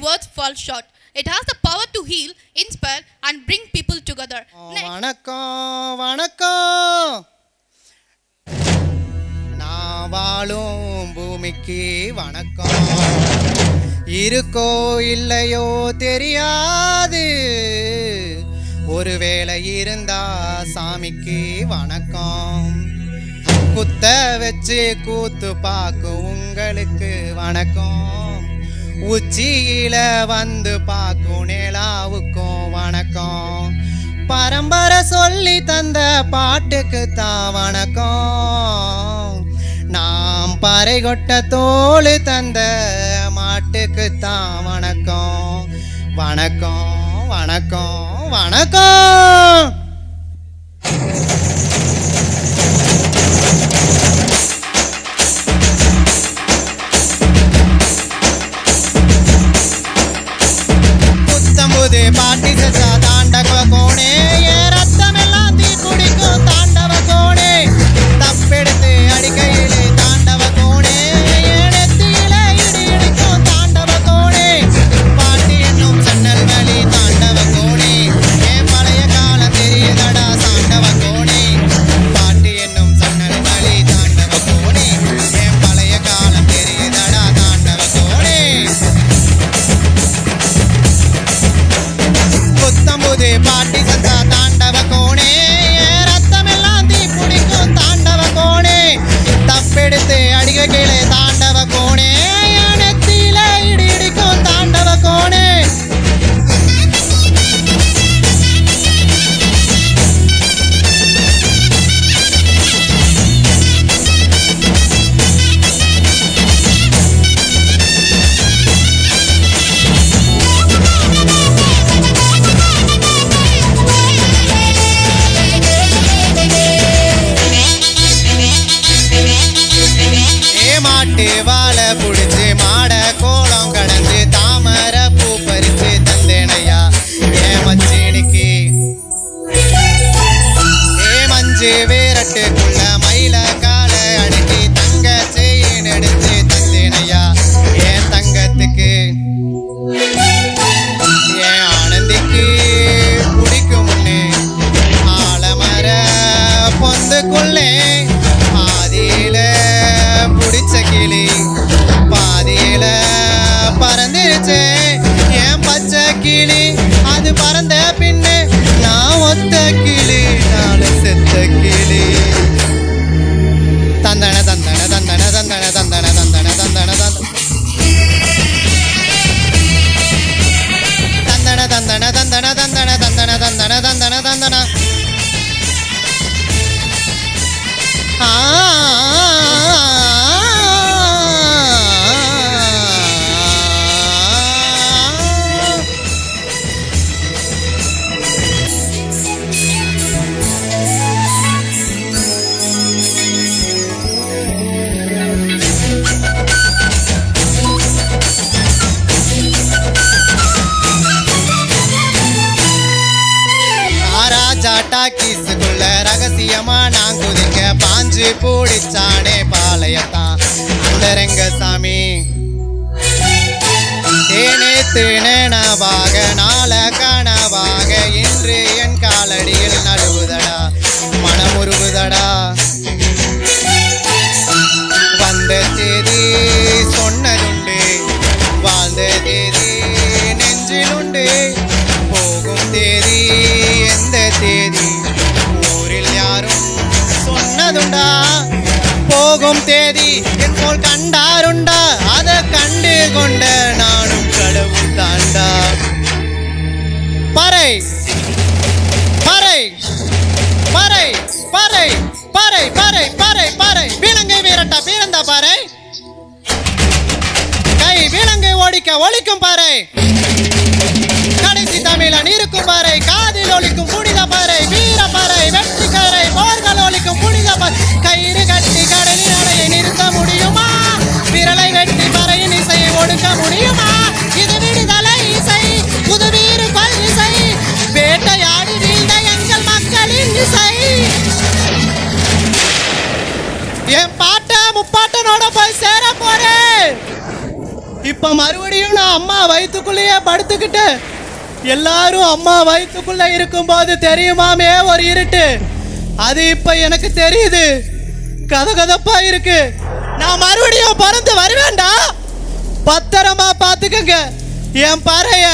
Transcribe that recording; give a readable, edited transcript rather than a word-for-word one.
words fall short. It has the power to heal, inspire, and bring people together. வணக்கம் வணக்கம். நான் வாழும் பூமிக்கு வணக்கம். இருக்கோ இல்லையோ தெரியாது, ஒருவேளை இருந்தா சாமிக்கு வணக்கம். குத்த வச்சு கூத்து பார்க்கும் உங்களுக்கு வணக்கம். உச்சியில வந்து பார்க்கும் நிலாவுக்கும் வணக்கம். பரம்பரை சொல்லி தந்த பாட்டுக்கு தான் வணக்கம். நாம் பறை கொட்ட தோல் தந்த மாட்டுக்கு தான் வணக்கம். வணக்கம் வணக்கம் வணக்கம். பாட்டி சச்சா தாண்டவ கோணே, ஏ ரத்தம் எல்லாம் தீ குடிக்கும் தாண்டவ கோணே. தப்பெடுத்து அடிக்கையிலே தாண்டவ கோணே, ஏனத்தியில இடி இடிக்கும் தாண்டவ கோணே. பாட்டி என்னும் சன்னல் வழி தாண்டவ கோணே, என் பழைய காலம் தெரியுதடா தாண்டவ கோணே. பாட்டி என்னும் சன்னல் வழி தாண்டவ கோணே, என் பழைய காலம் தெரியுதடா தாண்டவ கோணே. பாட்டி சந்தா தாண்டவ கோணே, ரத்தம் எல்லாம் தீ பிடிக்கும் தாண்டவ கோணே. தப்பெடுத்து அடிக்க கீழே தாண்டவ கோணே, நெத்தியில இடி இடிக்கும் தாண்டவ கோணே. வாழை புடிச்சு மாட கோலம் கடந்து தாமர பூ பறிச்சு தந்தேனையா ஏ மச்சினிக்கு. ஏ மஞ்சு வேரட்டுக்குள்ள மயில கால அடக்கி தங்க செயின் எடுத்து தந்தேனையா என் தங்கத்துக்கு. என் ஆனந்திக்கு பிடிக்கும் முன்னே ஆலமர பொந்துக்குள்ளே ஆதியில புடிச்ச கிளி பாதியில பறந்துருச்சு என் பச்சை கிளி. அது பறந்த பின்னு நான் ஒத்த கிளி, நாலு செத்த கிளி. தந்தன தந்தன தந்தன தந்தன தந்தன தந்தன தந்தன தந்தன தந்தன தந்தன தந்தன தந்தன தந்தன தந்தன தந்தன. டாக்கீஸுக்குள்ள ரகசியமா நான் குதிக்க பாஞ்சு பூடிச்சானே பாளையத்தான் அந்தரங்க சாமி. நேத்து நேனவாக நாள கனவாக இன்று என் காலடியில் நடுவுதடா மனமுருகுதடா. வந்த தேதி சொன்னதுண்டு, வாழ்ந்த தேதி நெஞ்சிலுண்டு. போகும் தேதி எந்த தேதி ஊரில் யாரும் சொன்னதுண்டா. போகும் தேதி என் போல் கண்டாருண்டா, அதை கண்டு கொண்ட நானும் கடவுள் தாண்டா. பறை பறை பறை பறை பறை பறை பறை பறை வீலங்கை வீரட்டா வீரந்தா பாறை. கை வீலங்கை ஓடிக்க ஒழிக்கும் பாறை. கடைசி தமிழன் இருக்கும் பாறை, காதில் ஒலிக்கும் புனித பாறை. வீர பாறை வெற்றி கரை போர்கள் ஒலிக்கும் புனித பாறை. கயிறு கட்டி கடலின் அலையை நிறுத்த முடியுமா? விரலை வெட்டி பறையின் இசையை ஒடுக்க முடியுமா? இது விடுதலை இசை, புது வீறு கொல் இசை, வேட்டையாடி வீழ்ந்த எங்கள் மக்களின் இசை. என் பாட்ட முப்பாட்டனோட போய் சேர போறேன். இப்ப மறுபடியும் நான் அம்மா வயிற்றுக்குள்ளேயே படுத்துக்கிட்டு எல்லாரும் அம்மா வயிற்றுக்குள்ள இருக்கும்போது தெரியுமாமே ஒரு இருட்டு, அது இப்ப எனக்கு தெரியுது. கதகதப்பா இருக்கு. நான் மறுபடியும் பறந்து வருவேன்டா. பத்திரமா பாத்துக்கங்க என் பறைய.